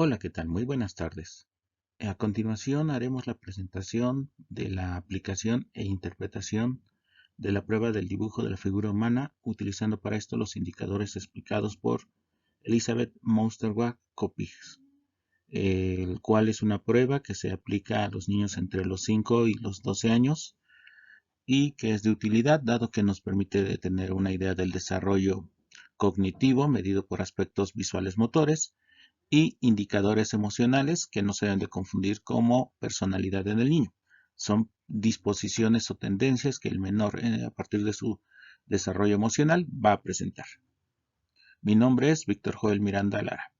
Hola, ¿qué tal? Muy buenas tardes. A continuación haremos la presentación de la aplicación e interpretación de la prueba del dibujo de la figura humana, utilizando para esto los indicadores explicados por Elizabeth Mousterwag-Kopig, el cual es una prueba que se aplica a los niños entre los 5 y los 12 años y que es de utilidad dado que nos permite tener una idea del desarrollo cognitivo medido por aspectos visuales motores y indicadores emocionales que no se deben de confundir como personalidad en el niño. Son disposiciones o tendencias que el menor, a partir de su desarrollo emocional, va a presentar. Mi nombre es Víctor Joel Miranda Lara.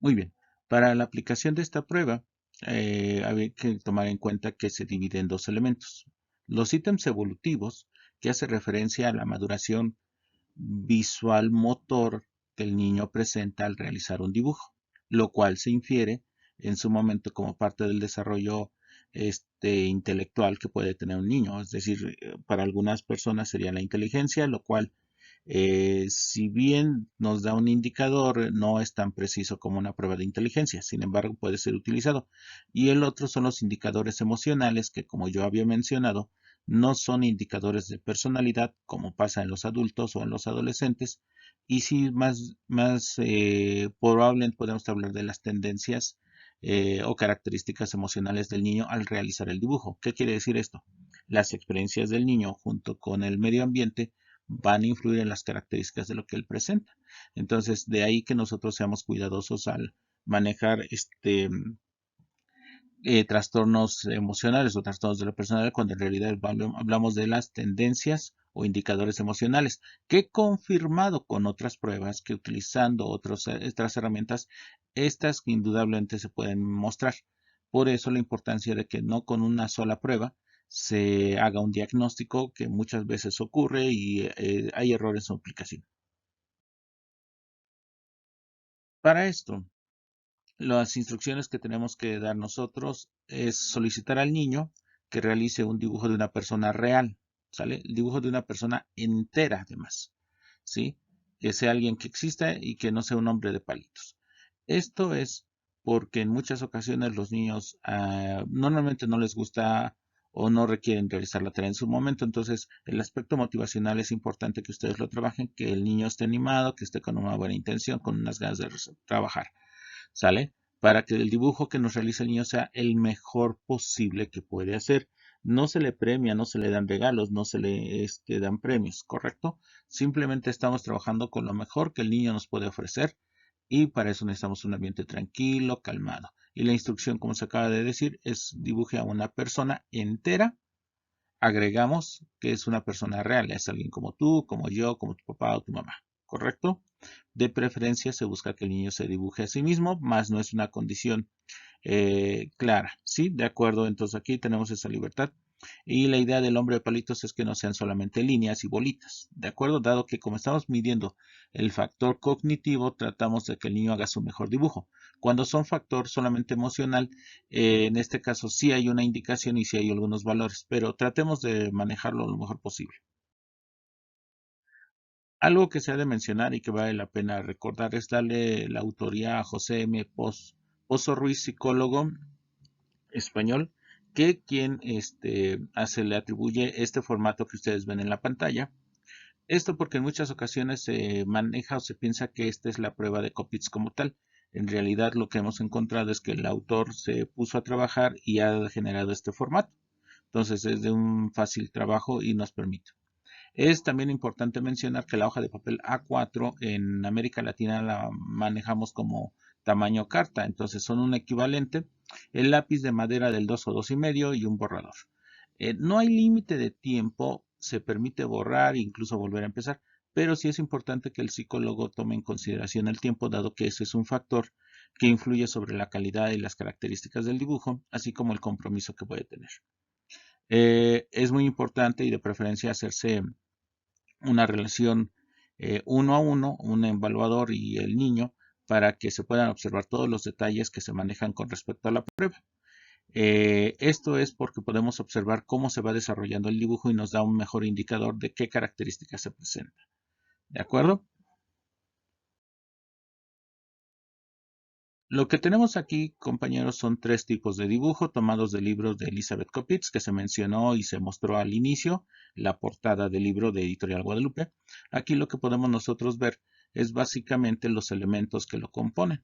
Muy bien, para la aplicación de esta prueba, hay que tomar en cuenta que se divide en dos elementos. Los ítems evolutivos, que hace referencia a la maduración visual motor que el niño presenta al realizar un dibujo, lo cual se infiere en su momento como parte del desarrollo intelectual que puede tener un niño. Es decir, para algunas personas sería la inteligencia, lo cual, si bien nos da un indicador, no es tan preciso como una prueba de inteligencia, sin embargo puede ser utilizado. Y el otro son los indicadores emocionales que, como yo había mencionado, no son indicadores de personalidad como pasa en los adultos o en los adolescentes, y sí más probablemente podemos hablar de las tendencias o características emocionales del niño al realizar el dibujo. ¿Qué quiere decir esto? Las experiencias del niño junto con el medio ambiente van a influir en las características de lo que él presenta. Entonces, de ahí que nosotros seamos cuidadosos al manejar trastornos emocionales o trastornos de la personalidad, cuando en realidad hablamos de las tendencias o indicadores emocionales, que he confirmado con otras pruebas que utilizando otras herramientas, estas indudablemente se pueden mostrar. Por eso la importancia de que no con una sola prueba se haga un diagnóstico que muchas veces ocurre y hay errores en su aplicación. Para esto, las instrucciones que tenemos que dar nosotros es solicitar al niño que realice un dibujo de una persona real, ¿sale? El dibujo de una persona entera, además, ¿sí? Que sea alguien que exista y que no sea un hombre de palitos. Esto es porque en muchas ocasiones los niños normalmente no les gusta o no requieren realizar la tarea en su momento, entonces el aspecto motivacional es importante que ustedes lo trabajen, que el niño esté animado, que esté con una buena intención, con unas ganas de trabajar. ¿Sale? Para que el dibujo que nos realice el niño sea el mejor posible que puede hacer. No se le premia, no se le dan regalos, no se le dan premios, ¿correcto? Simplemente estamos trabajando con lo mejor que el niño nos puede ofrecer y para eso necesitamos un ambiente tranquilo, calmado. Y la instrucción, como se acaba de decir, es dibuje a una persona entera. Agregamos que es una persona real, es alguien como tú, como yo, como tu papá o tu mamá, ¿correcto? De preferencia se busca que el niño se dibuje a sí mismo, más no es una condición clara, ¿sí? De acuerdo, entonces aquí tenemos esa libertad. Y la idea del hombre de palitos es que no sean solamente líneas y bolitas, ¿de acuerdo? Dado que como estamos midiendo el factor cognitivo, tratamos de que el niño haga su mejor dibujo. Cuando son factor solamente emocional, en este caso sí hay una indicación y sí hay algunos valores, pero tratemos de manejarlo lo mejor posible. Algo que se ha de mencionar y que vale la pena recordar es darle la autoría a José M. Pozo Ruiz, psicólogo español, que quien le atribuye este formato que ustedes ven en la pantalla. Esto porque en muchas ocasiones se maneja o se piensa que esta es la prueba de Coppits como tal. En realidad lo que hemos encontrado es que el autor se puso a trabajar y ha generado este formato. Entonces es de un fácil trabajo y nos permite. Es también importante mencionar que la hoja de papel A4 en América Latina la manejamos como tamaño carta, entonces son un equivalente, el lápiz de madera del 2 o 2,5 y un borrador. No hay límite de tiempo, se permite borrar e incluso volver a empezar, pero sí es importante que el psicólogo tome en consideración el tiempo, dado que ese es un factor que influye sobre la calidad y las características del dibujo, así como el compromiso que puede tener. Es muy importante y de preferencia hacerse una relación uno a uno, un evaluador y el niño, para que se puedan observar todos los detalles que se manejan con respecto a la prueba. Esto es porque podemos observar cómo se va desarrollando el dibujo y nos da un mejor indicador de qué características se presentan. ¿De acuerdo? Lo que tenemos aquí, compañeros, son tres tipos de dibujo tomados de libros de Elizabeth Kopitz, que se mencionó y se mostró al inicio, la portada del libro de Editorial Guadalupe. Aquí lo que podemos nosotros ver es básicamente los elementos que lo componen.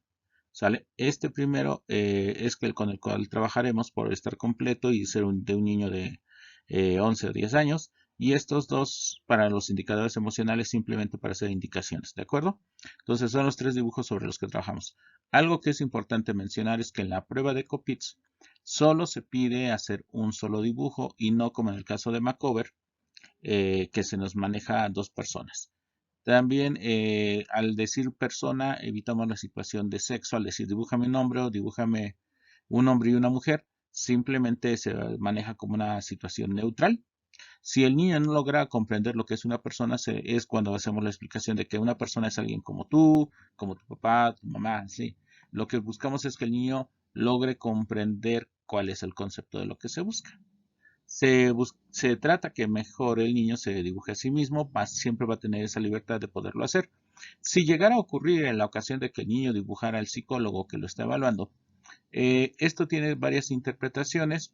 ¿Sale? Este primero es el con el cual trabajaremos por estar completo y ser de un niño de 11 o 10 años. Y estos dos para los indicadores emocionales simplemente para hacer indicaciones, ¿de acuerdo? Entonces son los tres dibujos sobre los que trabajamos. Algo que es importante mencionar es que en la prueba de Kopitz solo se pide hacer un solo dibujo y no como en el caso de Macover, que se nos maneja a dos personas. También al decir persona evitamos la situación de sexo, al decir dibújame un hombre o dibújame un hombre y una mujer, simplemente se maneja como una situación neutral. Si el niño no logra comprender lo que es una persona, es cuando hacemos la explicación de que una persona es alguien como tú, como tu papá, tu mamá, sí. Lo que buscamos es que el niño logre comprender cuál es el concepto de lo que se busca. Se trata que mejor el niño se dibuje a sí mismo, siempre va a tener esa libertad de poderlo hacer. Si llegara a ocurrir en la ocasión de que el niño dibujara al psicólogo que lo está evaluando, esto tiene varias interpretaciones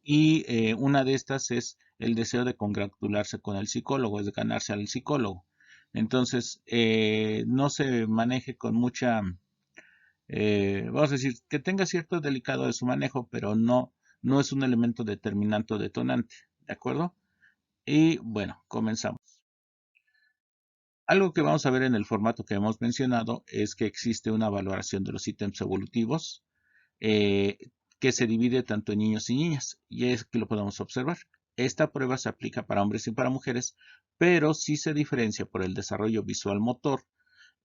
y una de estas es el deseo de congratularse con el psicólogo, es de ganarse al psicólogo. Entonces, no se maneje con mucha, vamos a decir, que tenga cierto delicado de su manejo, pero no es un elemento determinante o detonante, ¿de acuerdo? Y bueno, comenzamos. Algo que vamos a ver en el formato que hemos mencionado es que existe una valoración de los ítems evolutivos eh, que se divide tanto en niños y niñas, y es que lo podemos observar. Esta prueba se aplica para hombres y para mujeres, pero sí se diferencia por el desarrollo visual motor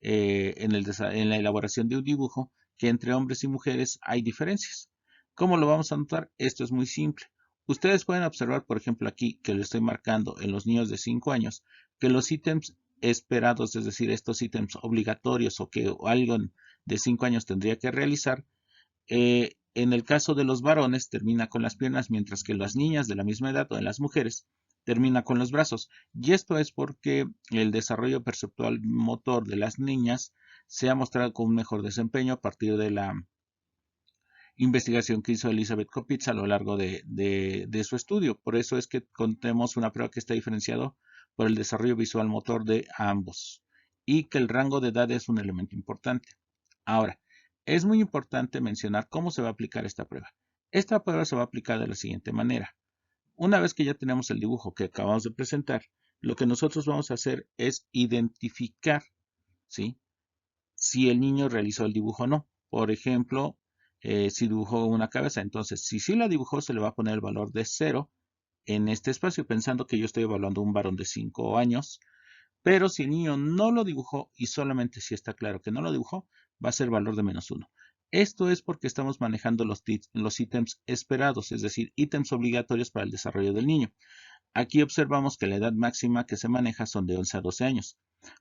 en la elaboración de un dibujo, que entre hombres y mujeres hay diferencias. ¿Cómo lo vamos a notar? Esto es muy simple. Ustedes pueden observar, por ejemplo, aquí que lo estoy marcando en los niños de 5 años, que los ítems esperados, es decir, estos ítems obligatorios o que alguien de 5 años tendría que realizar, en el caso de los varones termina con las piernas, mientras que las niñas de la misma edad o en las mujeres termina con los brazos. Y esto es porque el desarrollo perceptual motor de las niñas se ha mostrado con un mejor desempeño a partir de la investigación que hizo Elizabeth Kopitz a lo largo de su estudio. Por eso es que contemos una prueba que está diferenciado por el desarrollo visual motor de ambos y que el rango de edad es un elemento importante. Ahora, es muy importante mencionar cómo se va a aplicar esta prueba. Esta prueba se va a aplicar de la siguiente manera. Una vez que ya tenemos el dibujo que acabamos de presentar, lo que nosotros vamos a hacer es identificar, ¿sí?, si el niño realizó el dibujo o no. Por ejemplo, si dibujó una cabeza, entonces si sí la dibujó, se le va a poner el valor de 0 en este espacio, pensando que yo estoy evaluando un varón de 5 años. Pero si el niño no lo dibujó y solamente si está claro que no lo dibujó, va a ser valor de -1. Esto es porque estamos manejando los ítems esperados, es decir, ítems obligatorios para el desarrollo del niño. Aquí observamos que la edad máxima que se maneja son de 11 a 12 años.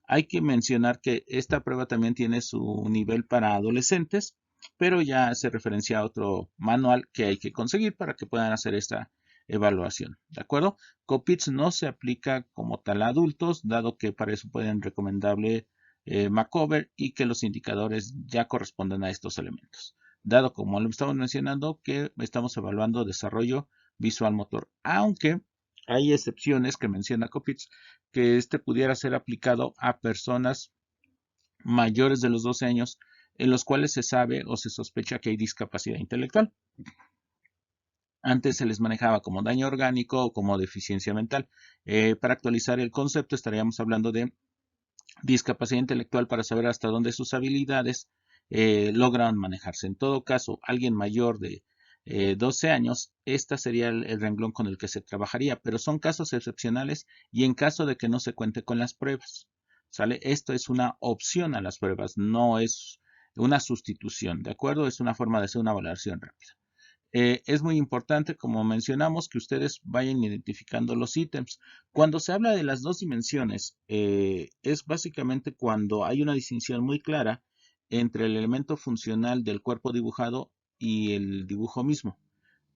Hay que mencionar que esta prueba también tiene su nivel para adolescentes, pero ya se referencia a otro manual que hay que conseguir para que puedan hacer esta evaluación. ¿De acuerdo? Kopitz no se aplica como tal a adultos, dado que para eso pueden recomendable Macover y que los indicadores ya corresponden a estos elementos. Dado como lo estamos mencionando que estamos evaluando desarrollo visual motor, aunque hay excepciones que menciona Kopitz, que este pudiera ser aplicado a personas mayores de los 12 años en los cuales se sabe o se sospecha que hay discapacidad intelectual. Antes se les manejaba como daño orgánico o como deficiencia mental. Para actualizar el concepto estaríamos hablando de discapacidad intelectual para saber hasta dónde sus habilidades logran manejarse. En todo caso, alguien mayor de 12 años, esta sería el renglón con el que se trabajaría, pero son casos excepcionales y en caso de que no se cuente con las pruebas. ¿Sale? Esto es una opción a las pruebas, no es una sustitución, ¿de acuerdo? Es una forma de hacer una valoración rápida. Es muy importante, como mencionamos, que ustedes vayan identificando los ítems. Cuando se habla de las dos dimensiones, es básicamente cuando hay una distinción muy clara entre el elemento funcional del cuerpo dibujado y el dibujo mismo.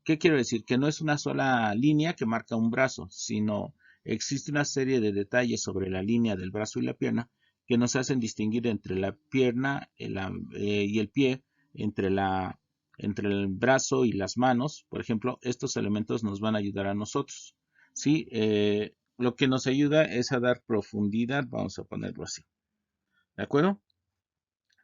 ¿Qué quiero decir? Que no es una sola línea que marca un brazo, sino existe una serie de detalles sobre la línea del brazo y la pierna que nos hacen distinguir entre la pierna y el pie, entre entre el brazo y las manos. Por ejemplo, estos elementos nos van a ayudar a nosotros. ¿Sí? Lo que nos ayuda es a dar profundidad, vamos a ponerlo así. ¿De acuerdo?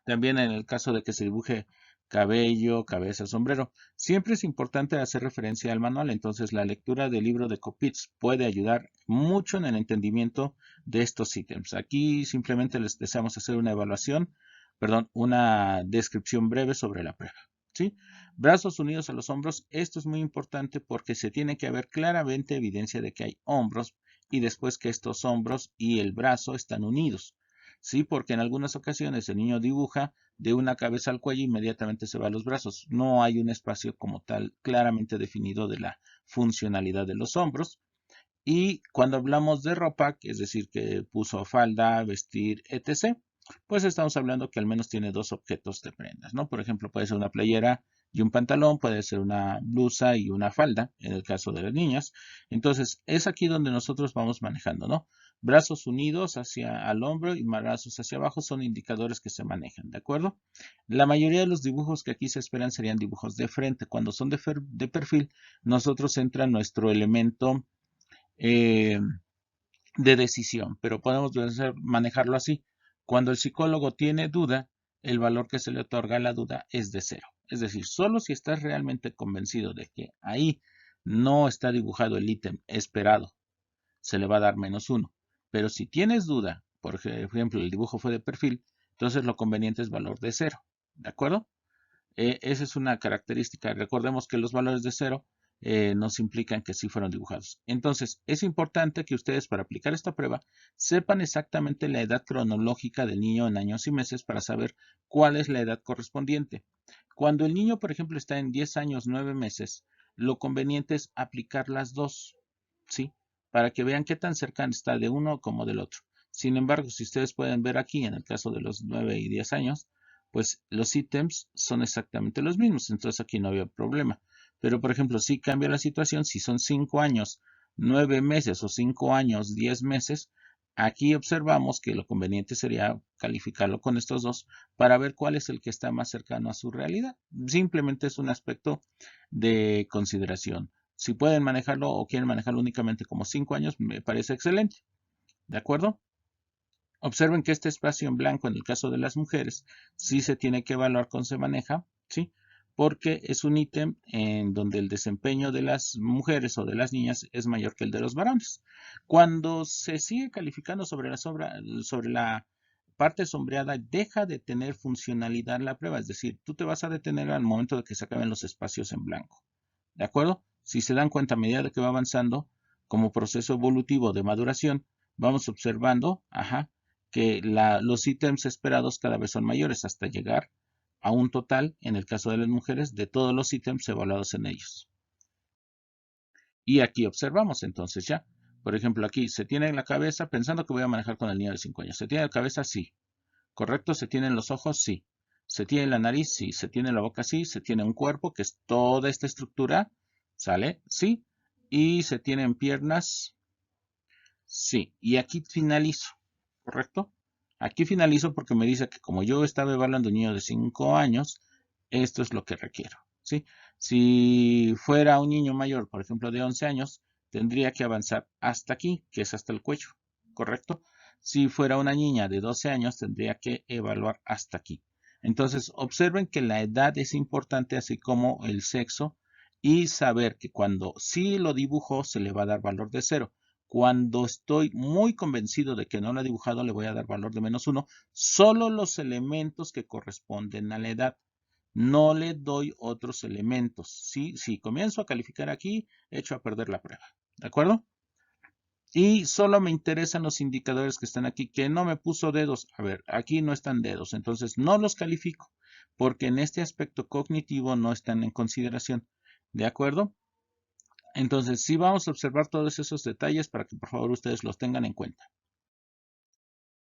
También en el caso de que se dibuje cabello, cabeza, sombrero, siempre es importante hacer referencia al manual. Entonces, la lectura del libro de Coppits puede ayudar mucho en el entendimiento de estos ítems. Aquí simplemente les deseamos hacer una evaluación, perdón, una descripción breve sobre la prueba. ¿Sí? Brazos unidos a los hombros. Esto es muy importante porque se tiene que ver claramente evidencia de que hay hombros y después que estos hombros y el brazo están unidos. Sí, porque en algunas ocasiones el niño dibuja de una cabeza al cuello y inmediatamente se va a los brazos. No hay un espacio como tal claramente definido de la funcionalidad de los hombros. Y cuando hablamos de ropa, es decir, que puso falda, vestir, etc., pues estamos hablando que al menos tiene dos objetos de prendas, ¿no? Por ejemplo, puede ser una playera y un pantalón, puede ser una blusa y una falda, en el caso de las niñas. Entonces, es aquí donde nosotros vamos manejando, ¿no? Brazos unidos hacia el hombro y brazos hacia abajo son indicadores que se manejan, ¿de acuerdo? La mayoría de los dibujos que aquí se esperan serían dibujos de frente. Cuando son de perfil, nosotros entra nuestro elemento eh, de decisión, pero podemos manejarlo así. Cuando el psicólogo tiene duda, el valor que se le otorga a la duda es de 0. Es decir, solo si estás realmente convencido de que ahí no está dibujado el ítem esperado, se le va a dar -1. Pero si tienes duda, por ejemplo, el dibujo fue de perfil, entonces lo conveniente es valor de 0. ¿De acuerdo? Esa es una característica. Recordemos que los valores de 0 nos implican que sí fueron dibujados. Entonces, es importante que ustedes para aplicar esta prueba sepan exactamente la edad cronológica del niño en años y meses para saber cuál es la edad correspondiente. Cuando el niño, por ejemplo, está en 10 años, 9 meses, lo conveniente es aplicar las dos, ¿sí? Para que vean qué tan cercano está de uno como del otro. Sin embargo, si ustedes pueden ver aquí, en el caso de los 9 y 10 años, pues los ítems son exactamente los mismos, entonces aquí no había problema. Pero, por ejemplo, si cambia la situación, si son 5 años, 9 meses o 5 años, 10 meses, aquí observamos que lo conveniente sería calificarlo con estos dos para ver cuál es el que está más cercano a su realidad. Simplemente es un aspecto de consideración. Si pueden manejarlo o quieren manejarlo únicamente como 5 años, me parece excelente. ¿De acuerdo? Observen que este espacio en blanco, en el caso de las mujeres, sí se tiene que evaluar cómo se maneja, ¿sí? Porque es un ítem en donde el desempeño de las mujeres o de las niñas es mayor que el de los varones. Cuando se sigue calificando sobre la parte sombreada, deja de tener funcionalidad la prueba, es decir, tú te vas a detener al momento de que se acaben los espacios en blanco. ¿De acuerdo? Si se dan cuenta a medida de que va avanzando, como proceso evolutivo de maduración, vamos observando, que los ítems esperados cada vez son mayores hasta llegar a un total, en el caso de las mujeres, de todos los ítems evaluados en ellos. Y aquí observamos entonces ya, por ejemplo, aquí se tiene la cabeza, pensando que voy a manejar con el niño de 5 años. ¿Se tiene la cabeza? Sí. ¿Correcto? ¿Se tienen los ojos? Sí. ¿Se tiene la nariz? Sí. ¿Se tiene la boca? Sí. ¿Se tiene un cuerpo, que es toda esta estructura? ¿Sale? Sí. ¿Y se tienen piernas? Sí. Y aquí finalizo. ¿Correcto? Aquí finalizo porque me dice que como yo estaba evaluando un niño de 5 años, esto es lo que requiero. ¿Sí? Si fuera un niño mayor, por ejemplo, de 11 años, tendría que avanzar hasta aquí, que es hasta el cuello. ¿Correcto? Si fuera una niña de 12 años, tendría que evaluar hasta aquí. Entonces, observen que la edad es importante, así como el sexo, y saber que cuando sí lo dibujo, se le va a dar valor de 0. Cuando estoy muy convencido de que no lo ha dibujado, le voy a dar valor de -1. Solo los elementos que corresponden a la edad. No le doy otros elementos. ¿Sí? Si comienzo a calificar aquí, echo a perder la prueba. ¿De acuerdo? Y solo me interesan los indicadores que están aquí, que no me puso dedos. A ver, aquí no están dedos, entonces no los califico, porque en este aspecto cognitivo no están en consideración. ¿De acuerdo? Entonces, sí vamos a observar todos esos detalles para que por favor ustedes los tengan en cuenta.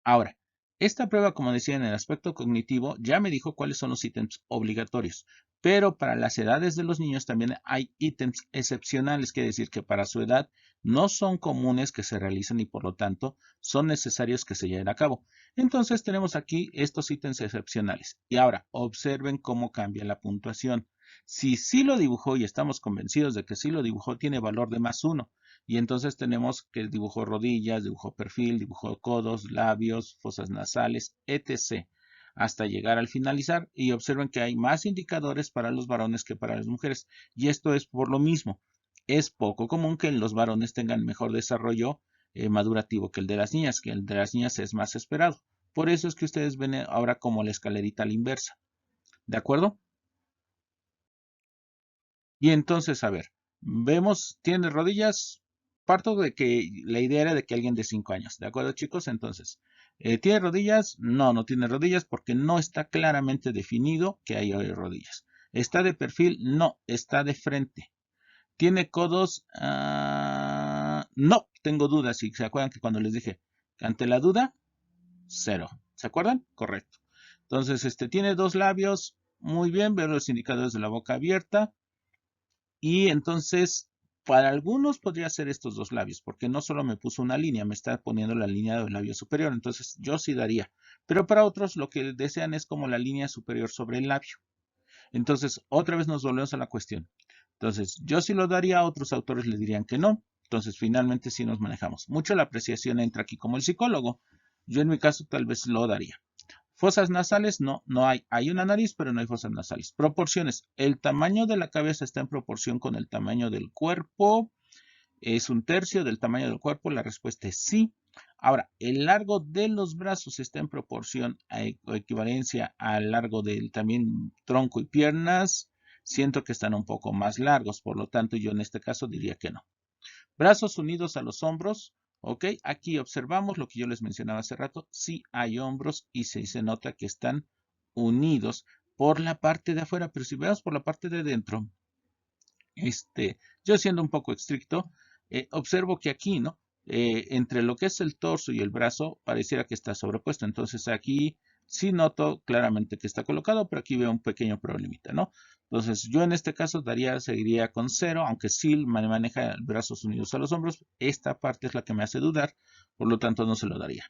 Ahora, Esta prueba, como decía, en el aspecto cognitivo, ya me dijo cuáles son los ítems obligatorios, pero para las edades de los niños también hay ítems excepcionales, quiere decir que para su edad no son comunes que se realicen y por lo tanto son necesarios que se lleven a cabo. Entonces tenemos aquí estos ítems excepcionales. Y ahora, observen cómo cambia la puntuación. Si sí lo dibujó y estamos convencidos de que sí lo dibujó, tiene valor de +1. Y entonces tenemos que dibujó rodillas, dibujó perfil, dibujó codos, labios, fosas nasales, etc. hasta llegar al finalizar. Y observen que hay más indicadores para los varones que para las mujeres. Y esto es por lo mismo. Es poco común que los varones tengan mejor desarrollo madurativo que el de las niñas, que el de las niñas es más esperado. Por eso es que ustedes ven ahora como la escalerita a la inversa. ¿De acuerdo? Y entonces, a ver, vemos, tiene rodillas. Parto de que la idea era de que alguien de 5 años, ¿de acuerdo, chicos? Entonces, ¿tiene rodillas? No, no tiene rodillas porque no está claramente definido que hay rodillas. ¿Está de perfil? No, está de frente. ¿Tiene codos? No, tengo dudas. Si se acuerdan que cuando les dije, ante la duda, 0. ¿Se acuerdan? Correcto. Entonces, tiene 2 labios. Muy bien, veo los indicadores de la boca abierta. Y entonces, para algunos podría ser estos 2 labios, porque no solo me puso una línea, me está poniendo la línea del labio superior. Entonces, yo sí daría. Pero para otros, lo que desean es como la línea superior sobre el labio. Entonces, otra vez nos volvemos a la cuestión. Entonces, yo sí lo daría, otros autores le dirían que no. Entonces, finalmente sí nos manejamos. Mucho la apreciación entra aquí como el psicólogo. Yo en mi caso tal vez lo daría. Fosas nasales, no, no hay. Hay una nariz, pero no hay fosas nasales. Proporciones. El tamaño de la cabeza está en proporción con el tamaño del cuerpo. Es 1/3 del tamaño del cuerpo. La respuesta es sí. Ahora, el largo de los brazos está en proporción o equivalencia al largo del también tronco y piernas. Siento que están un poco más largos, por lo tanto yo en este caso diría que no. Brazos unidos a los hombros. Ok, aquí observamos lo que yo les mencionaba hace rato. Sí hay hombros y sí se nota que están unidos por la parte de afuera, pero si vemos por la parte de dentro, yo siendo un poco estricto, observo que aquí, ¿no? Entre lo que es el torso y el brazo, pareciera que está sobrepuesto. Entonces aquí sí noto claramente que está colocado, pero aquí veo un pequeño problemita, ¿no? Entonces yo en este caso seguiría con 0, aunque sí maneja brazos unidos a los hombros. Esta parte es la que me hace dudar, por lo tanto no se lo daría.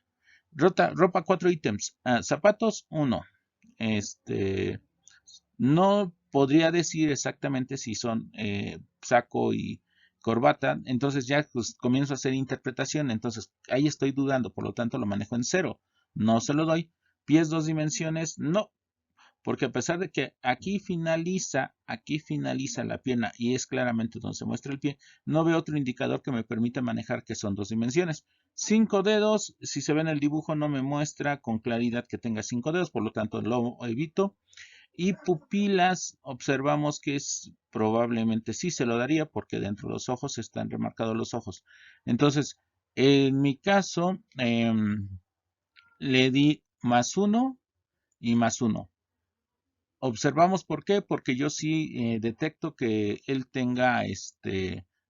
Ropa 4 ítems. Zapatos 1. No podría decir exactamente si son saco y corbata, entonces ya pues, comienzo a hacer interpretación, entonces ahí estoy dudando, por lo tanto lo manejo en 0, no se lo doy. Pies 2 dimensiones, no, porque a pesar de que aquí finaliza la pierna y es claramente donde se muestra el pie, no veo otro indicador que me permita manejar que son 2 dimensiones. 5 dedos, si se ve en el dibujo no me muestra con claridad que tenga 5 dedos, por lo tanto lo evito. Y pupilas, observamos que probablemente sí se lo daría porque dentro de los ojos están remarcados los ojos. Entonces, en mi caso, le di +1 y +1. Observamos por qué, porque yo sí detecto que él tenga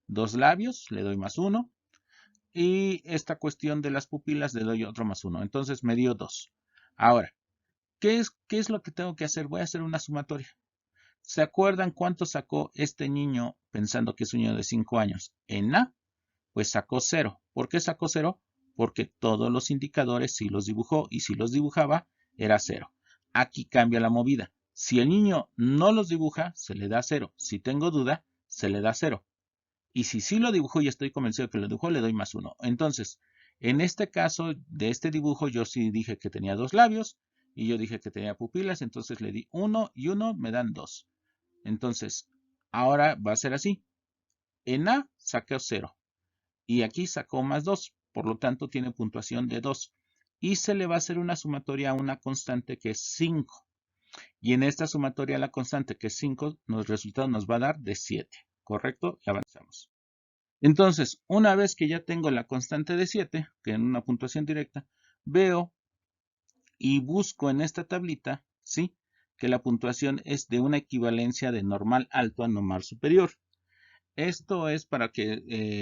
2 labios, le doy +1. Y esta cuestión de las pupilas le doy otro +1. Entonces me dio 2. Ahora, ¿qué es lo que tengo que hacer? Voy a hacer una sumatoria. ¿Se acuerdan cuánto sacó este niño pensando que es un niño de 5 años? En A, pues sacó 0. ¿Por qué sacó 0? Porque todos los indicadores sí los dibujó y si los dibujaba era 0. Aquí cambia la movida. Si el niño no los dibuja, se le da 0. Si tengo duda, se le da 0. Y si sí lo dibujó y estoy convencido que lo dibujó, le doy +1. Entonces, en este caso de este dibujo, yo sí dije que tenía 2 labios y yo dije que tenía pupilas, entonces le di 1 y 1 me dan 2. Entonces, ahora va a ser así. En A sacó 0 y aquí sacó +2, por lo tanto tiene puntuación de 2. Y se le va a hacer una sumatoria a una constante que es 5. Y en esta sumatoria a la constante que es 5, el resultado nos va a dar de 7. ¿Correcto? Y avanzamos. Entonces, una vez que ya tengo la constante de 7, que en una puntuación directa, veo y busco en esta tablita, ¿sí? Que la puntuación es de una equivalencia de normal alto a normal superior. Esto es para que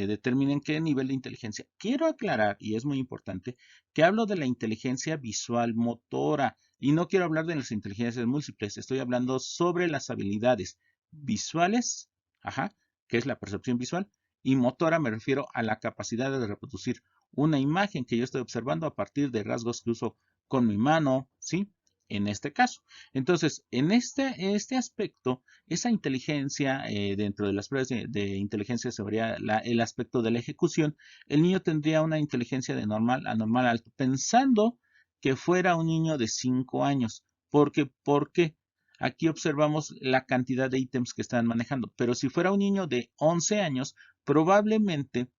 determinen qué nivel de inteligencia. Quiero aclarar, y es muy importante, que hablo de la inteligencia visual motora y no quiero hablar de las inteligencias múltiples. Estoy hablando sobre las habilidades visuales, ajá, que es la percepción visual, y motora me refiero a la capacidad de reproducir una imagen que yo estoy observando a partir de rasgos que uso con mi mano, ¿sí? En este caso. Entonces, en este aspecto, esa inteligencia, dentro de las pruebas de inteligencia sería el aspecto de la ejecución, el niño tendría una inteligencia de normal a normal alto, pensando que fuera un niño de 5 años. ¿Por qué? Aquí observamos la cantidad de ítems que están manejando, pero si fuera un niño de 11 años, probablemente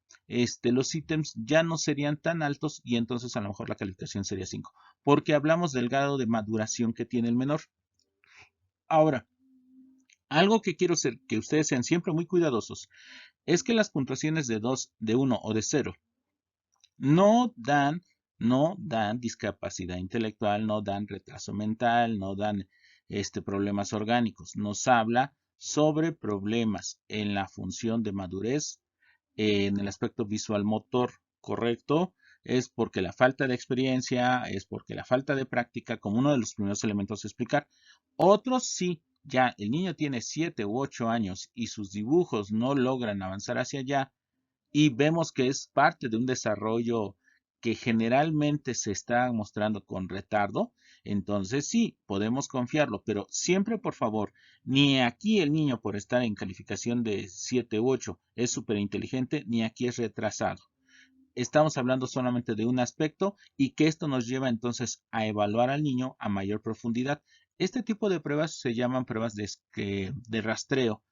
los ítems ya no serían tan altos y entonces a lo mejor la calificación sería 5, porque hablamos del grado de maduración que tiene el menor. Ahora, algo que quiero que ustedes sean siempre muy cuidadosos es que las puntuaciones de 2, de 1 o de 0 no dan, no dan discapacidad intelectual, no dan retraso mental, no dan problemas orgánicos. Nos habla sobre problemas en la función de madurez, en el aspecto visual motor, ¿correcto? Es porque la falta de experiencia, es porque la falta de práctica, como uno de los primeros elementos a explicar. Otros sí, ya el niño tiene 7 u 8 años y sus dibujos no logran avanzar hacia allá y vemos que es parte de un desarrollo que generalmente se está mostrando con retardo, entonces sí, podemos confiarlo, pero siempre por favor, ni aquí el niño por estar en calificación de 7 u 8 es súper inteligente, ni aquí es retrasado. Estamos hablando solamente de un aspecto y que esto nos lleva entonces a evaluar al niño a mayor profundidad. Este tipo de pruebas se llaman pruebas de rastreo.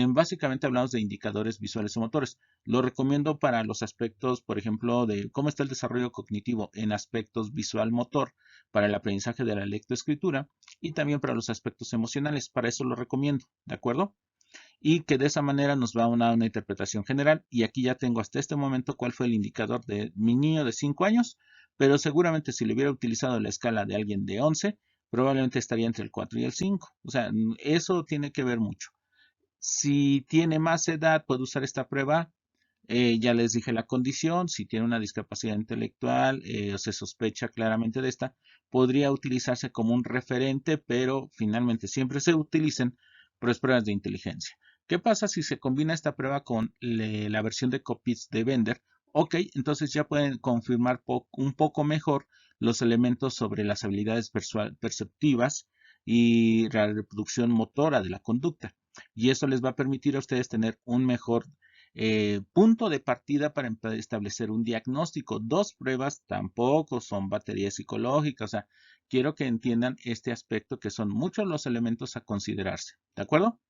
Básicamente hablamos de indicadores visuales o motores. Lo recomiendo para los aspectos, por ejemplo, de cómo está el desarrollo cognitivo en aspectos visual motor, para el aprendizaje de la lectoescritura y también para los aspectos emocionales. Para eso lo recomiendo, ¿de acuerdo? Y que de esa manera nos va a una interpretación general. Y aquí ya tengo hasta este momento cuál fue el indicador de mi niño de 5 años, pero seguramente si le hubiera utilizado la escala de alguien de 11, probablemente estaría entre el 4 y el 5. O sea, eso tiene que ver mucho. Si tiene más edad, puede usar esta prueba. Ya les dije la condición, si tiene una discapacidad intelectual o se sospecha claramente de esta, podría utilizarse como un referente, pero finalmente siempre se utilicen pruebas de inteligencia. ¿Qué pasa si se combina esta prueba con la versión de copies de Bender? Ok, entonces ya pueden confirmar un poco mejor los elementos sobre las habilidades perceptivas y la reproducción motora de la conducta. Y eso les va a permitir a ustedes tener un mejor punto de partida para establecer un diagnóstico. Dos pruebas tampoco son baterías psicológicas. O sea, quiero que entiendan este aspecto que son muchos los elementos a considerarse. ¿De acuerdo?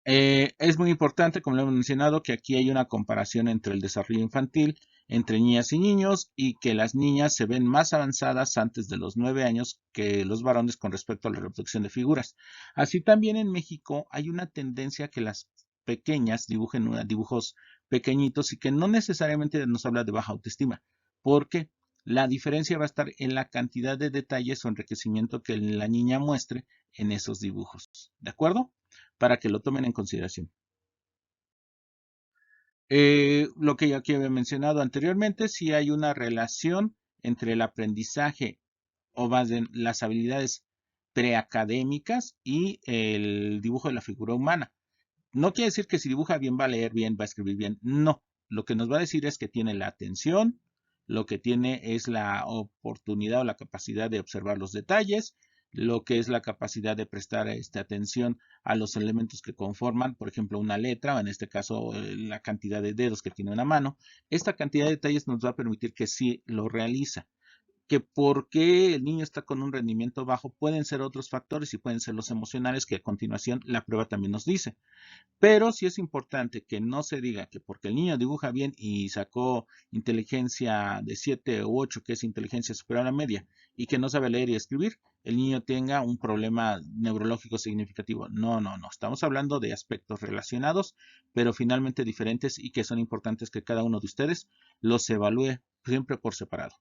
Es muy importante, como lo hemos mencionado, que aquí hay una comparación entre el desarrollo infantil, entre niñas y niños, y que las niñas se ven más avanzadas antes de los 9 años que los varones con respecto a la reproducción de figuras. Así también en México hay una tendencia a que las pequeñas dibujen dibujos pequeñitos y que no necesariamente nos habla de baja autoestima, porque la diferencia va a estar en la cantidad de detalles o enriquecimiento que la niña muestre en esos dibujos. ¿De acuerdo? Para que lo tomen en consideración. Lo que ya aquí había mencionado anteriormente, si hay una relación entre el aprendizaje o más bien las habilidades preacadémicas y el dibujo de la figura humana. No quiere decir que si dibuja bien va a leer bien, va a escribir bien. No, lo que nos va a decir es que tiene la atención, lo que tiene es la oportunidad o la capacidad de observar los detalles, lo que es la capacidad de prestar atención a los elementos que conforman, por ejemplo, una letra, o en este caso la cantidad de dedos que tiene una mano. Esta cantidad de detalles nos va a permitir que sí lo realiza. Que por qué el niño está con un rendimiento bajo pueden ser otros factores y pueden ser los emocionales que a continuación la prueba también nos dice. Pero sí es importante que no se diga que porque el niño dibuja bien y sacó inteligencia de 7 u 8, que es inteligencia superior a la media, y que no sabe leer y escribir, el niño tenga un problema neurológico significativo. No, no, no. Estamos hablando de aspectos relacionados, pero finalmente diferentes y que son importantes que cada uno de ustedes los evalúe siempre por separado.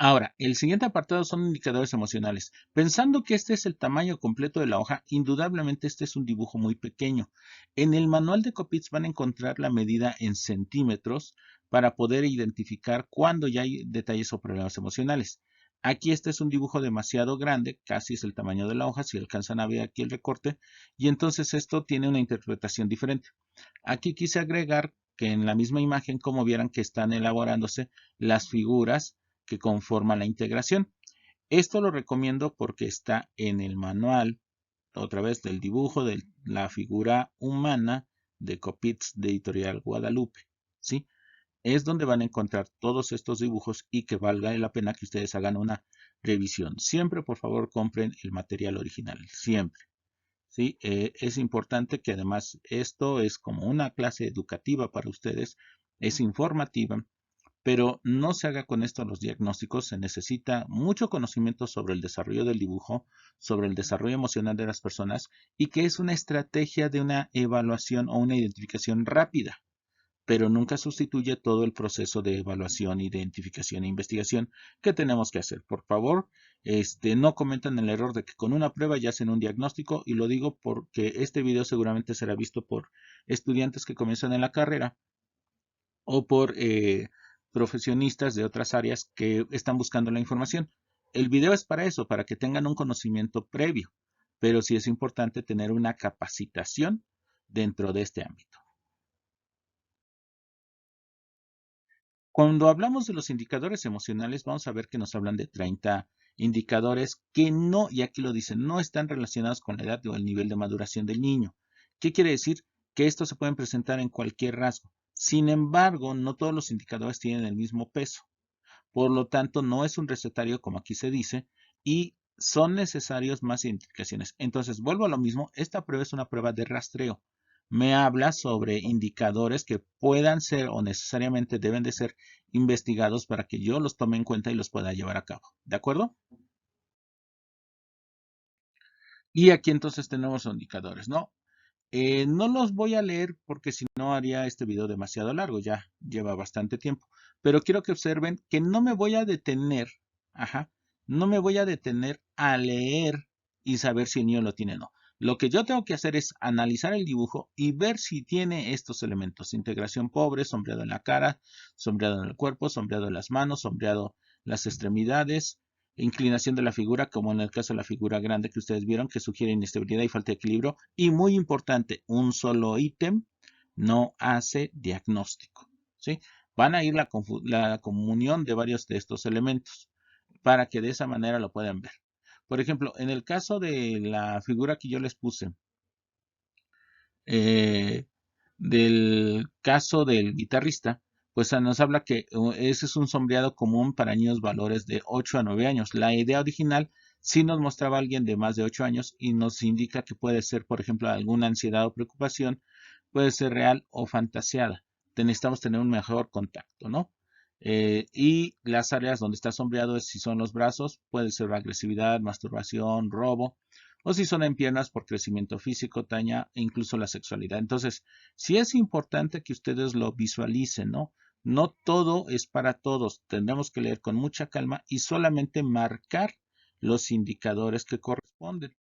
Ahora, el siguiente apartado son indicadores emocionales. Pensando que este es el tamaño completo de la hoja, indudablemente este es un dibujo muy pequeño. En el manual de Coppits van a encontrar la medida en centímetros para poder identificar cuando ya hay detalles o problemas emocionales. Aquí este es un dibujo demasiado grande, casi es el tamaño de la hoja, si alcanzan a ver aquí el recorte, y entonces esto tiene una interpretación diferente. Aquí quise agregar que en la misma imagen, como vieran que están elaborándose las figuras que conforman la integración. Esto lo recomiendo porque está en el manual, otra vez, del dibujo de la figura humana de Coppits de Editorial Guadalupe. ¿Sí? Es donde van a encontrar todos estos dibujos y que valga la pena que ustedes hagan una revisión. Siempre, por favor, compren el material original. Siempre. ¿Sí? Es importante que además esto es como una clase educativa para ustedes, es informativa, pero no se haga con esto los diagnósticos. Se necesita mucho conocimiento sobre el desarrollo del dibujo, sobre el desarrollo emocional de las personas y que es una estrategia de una evaluación o una identificación rápida, pero nunca sustituye todo el proceso de evaluación, identificación e investigación que tenemos que hacer. Por favor, no cometan el error de que con una prueba ya hacen un diagnóstico, y lo digo porque este video seguramente será visto por estudiantes que comienzan en la carrera o por profesionistas de otras áreas que están buscando la información. El video es para eso, para que tengan un conocimiento previo, pero sí es importante tener una capacitación dentro de este ámbito. Cuando hablamos de los indicadores emocionales, vamos a ver que nos hablan de 30 indicadores que no, y aquí lo dicen, no están relacionados con la edad o el nivel de maduración del niño. ¿Qué quiere decir? Que estos se pueden presentar en cualquier rasgo. Sin embargo, no todos los indicadores tienen el mismo peso. Por lo tanto, no es un recetario como aquí se dice y son necesarios más identificaciones. Entonces, vuelvo a lo mismo, esta prueba es una prueba de rastreo. Me habla sobre indicadores que puedan ser o necesariamente deben de ser investigados para que yo los tome en cuenta y los pueda llevar a cabo. ¿De acuerdo? Y aquí entonces tenemos los indicadores, ¿no? No los voy a leer porque si no haría este video demasiado largo, ya lleva bastante tiempo. Pero quiero que observen que no me voy a detener, ajá, no me voy a detener a leer y saber si el niño lo tiene o no. Lo que yo tengo que hacer es analizar el dibujo y ver si tiene estos elementos: integración pobre, sombreado en la cara, sombreado en el cuerpo, sombreado en las manos, sombreado en las extremidades, inclinación de la figura, como en el caso de la figura grande que ustedes vieron, que sugiere inestabilidad y falta de equilibrio. Y muy importante, un solo ítem no hace diagnóstico, ¿sí? Van a ir la comunión de varios de estos elementos para que de esa manera lo puedan ver. Por ejemplo, en el caso de la figura que yo les puse, eh, del caso del guitarrista, pues nos habla que ese es un sombreado común para niños valores de 8 a 9 años. La idea original sí nos mostraba a alguien de más de 8 años y nos indica que puede ser, por ejemplo, alguna ansiedad o preocupación, puede ser real o fantaseada. Necesitamos tener un mejor contacto, ¿no? Y las áreas donde está sombreado, si son los brazos, puede ser agresividad, masturbación, robo, o si son en piernas por crecimiento físico, taña e incluso la sexualidad. Entonces, sí es importante que ustedes lo visualicen, ¿no? No todo es para todos. Tendremos que leer con mucha calma y solamente marcar los indicadores que corresponden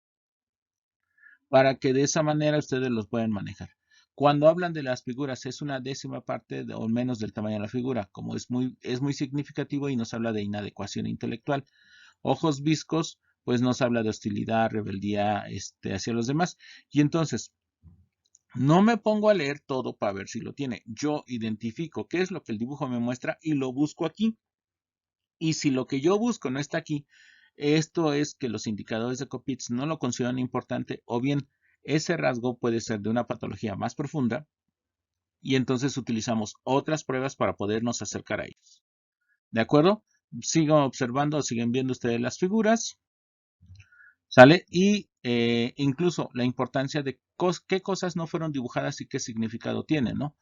para que de esa manera ustedes los puedan manejar. Cuando hablan de las figuras, es una décima parte o menos del tamaño de la figura, como es muy significativo y nos habla de inadecuación intelectual. Ojos viscos, pues nos habla de hostilidad, rebeldía, hacia los demás. Y entonces, no me pongo a leer todo para ver si lo tiene. Yo identifico qué es lo que el dibujo me muestra y lo busco aquí. Y si lo que yo busco no está aquí, esto es que los indicadores de Coppits no lo consideran importante, o bien ese rasgo puede ser de una patología más profunda y entonces utilizamos otras pruebas para podernos acercar a ellos. ¿De acuerdo? Sigan observando, siguen viendo ustedes las figuras. ¿Sale? Y incluso la importancia de qué cosas no fueron dibujadas y qué significado tienen, ¿no?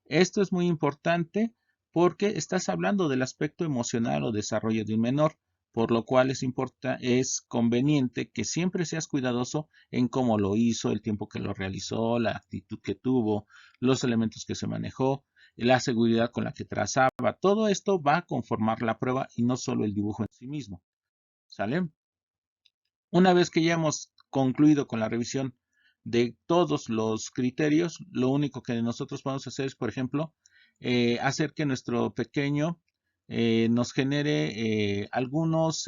Esto es muy importante porque estás hablando del aspecto emocional o desarrollo de un menor, por lo cual es conveniente que siempre seas cuidadoso en cómo lo hizo, el tiempo que lo realizó, la actitud que tuvo, los elementos que se manejó. la seguridad con la que trazaba. Todo esto va a conformar la prueba y no solo el dibujo en sí mismo. ¿Sale? Una vez que ya hemos concluido con la revisión de todos los criterios, lo único que nosotros podemos hacer es, por ejemplo, hacer que nuestro pequeño nos genere algunas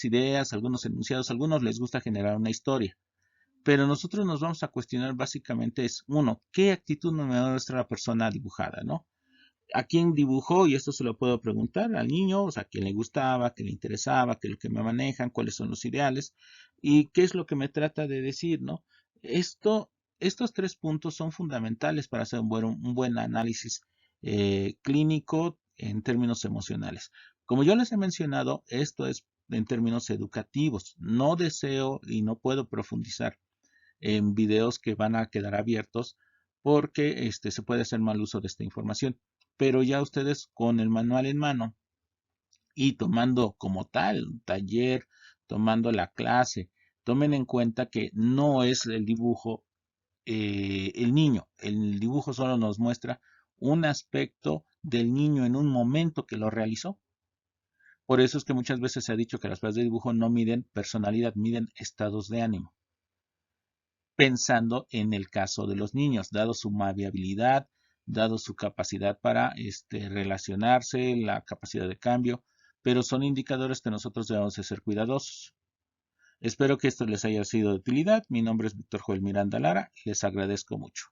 ideas, algunos enunciados. A algunos les gusta generar una historia, pero nosotros nos vamos a cuestionar básicamente es, uno, ¿qué actitud nos muestra la persona dibujada, ¿no? ¿A quién dibujó? Y esto se lo puedo preguntar al niño, o sea, quién le gustaba, qué le interesaba, qué es lo que me manejan, cuáles son los ideales y qué es lo que me trata de decir, ¿no? Estos 3 puntos son fundamentales para hacer un buen análisis clínico en términos emocionales. Como yo les he mencionado, esto es en términos educativos. No deseo y no puedo profundizar en videos que van a quedar abiertos porque se puede hacer mal uso de esta información. Pero ya ustedes con el manual en mano y tomando como tal un taller, tomando la clase, tomen en cuenta que no es el dibujo el niño. El dibujo solo nos muestra un aspecto del niño en un momento que lo realizó. Por eso es que muchas veces se ha dicho que las clases de dibujo no miden personalidad, miden estados de ánimo, pensando en el caso de los niños, dado su malleabilidad, dado su capacidad para relacionarse, la capacidad de cambio, pero son indicadores que nosotros debemos de ser cuidadosos. Espero que esto les haya sido de utilidad. Mi nombre es Víctor Joel Miranda Lara y les agradezco mucho.